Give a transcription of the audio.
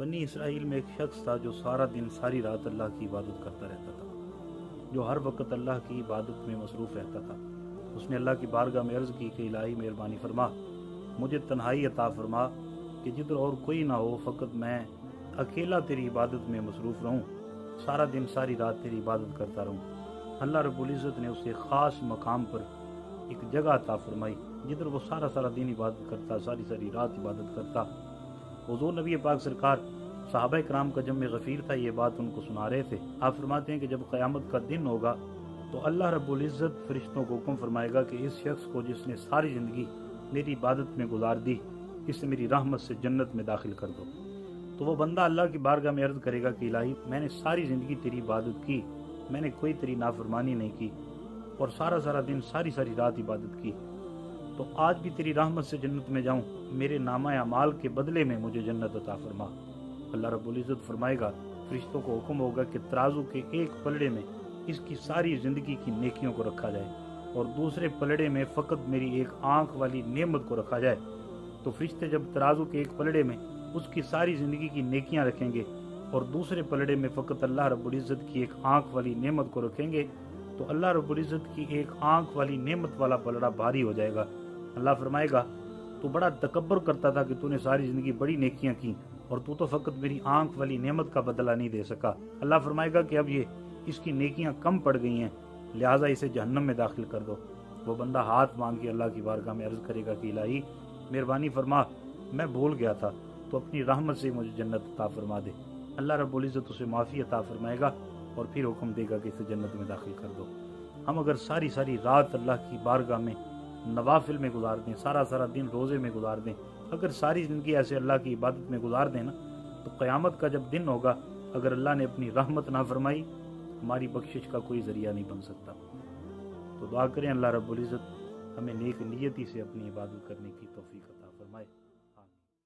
بنی اسرائیل میں ایک شخص تھا جو سارا دن ساری رات اللہ کی عبادت کرتا رہتا تھا، جو ہر وقت اللہ کی عبادت میں مصروف رہتا تھا۔ اس نے اللہ کی بارگاہ میں عرض کی کہ الہی مہربانی فرما، مجھے تنہائی عطا فرما کہ جدھر اور کوئی نہ ہو، فقط میں اکیلا تیری عبادت میں مصروف رہوں، سارا دن ساری رات تیری عبادت کرتا رہوں۔ اللہ رب العزت نے اسے خاص مقام پر ایک جگہ عطا فرمائی جدھر وہ سارا دن عبادت کرتا، ساری رات عبادت کرتا۔ حضور نبی پاک سرکار صحابہ کرام کا جمع غفیر تھا، یہ بات ان کو سنا رہے تھے۔ آپ فرماتے ہیں کہ جب قیامت کا دن ہوگا تو اللہ رب العزت فرشتوں کو حکم فرمائے گا کہ اس شخص کو جس نے ساری زندگی میری عبادت میں گزار دی، اسے میری رحمت سے جنت میں داخل کر دو۔ تو وہ بندہ اللہ کی بارگاہ میں عرض کرے گا کہ الہی میں نے ساری زندگی تیری عبادت کی، میں نے کوئی تیری نافرمانی نہیں کی اور سارا دن ساری رات عبادت کی، تو آج بھی تیری رحمت سے جنت میں جاؤں، میرے نامہ اعمال کے بدلے میں مجھے جنت عطا فرما۔ اللہ رب العزت فرمائے گا، فرشتوں کو حکم ہوگا کہ ترازو کے ایک پلڑے میں اس کی ساری زندگی کی نیکیوں کو رکھا جائے اور دوسرے پلڑے میں فقط میری ایک آنکھ والی نعمت کو رکھا جائے۔ تو فرشتے جب ترازو کے ایک پلڑے میں اس کی ساری زندگی کی نیکیاں رکھیں گے اور دوسرے پلڑے میں فقط اللہ رب العزت کی ایک آنکھ والی نعمت کو رکھیں گے، تو اللہ رب العزت کی ایک آنکھ والی نعمت والا پلڑا بھاری ہو جائے گا۔ اللہ فرمائے گا، تو بڑا تکبر کرتا تھا کہ تو نے ساری زندگی بڑی نیکیاں کی اور تو فقط میری آنکھ والی نعمت کا بدلہ نہیں دے سکا۔ اللہ فرمائے گا کہ اب یہ اس کی نیکیاں کم پڑ گئی ہیں، لہٰذا اسے جہنم میں داخل کر دو۔ وہ بندہ ہاتھ مانگ کے اللہ کی بارگاہ میں عرض کرے گا کہ الہی مہربانی فرما، میں بھول گیا تھا، تو اپنی رحمت سے مجھے جنت عطا فرما دے۔ اللہ رب العزت اسے معافی عطا فرمائے گا اور پھر حکم دے گا کہ اسے جنت میں داخل کر دو۔ ہم اگر ساری رات اللہ کی بارگاہ میں نوافل میں گزار دیں، سارا دن روزے میں گزار دیں، اگر ساری زندگی ایسے اللہ کی عبادت میں گزار دیں نا، تو قیامت کا جب دن ہوگا، اگر اللہ نے اپنی رحمت نہ فرمائی، ہماری بخشش کا کوئی ذریعہ نہیں بن سکتا۔ تو دعا کریں اللہ رب العزت ہمیں نیک نیتی سے اپنی عبادت کرنے کی توفیق عطا فرمائے۔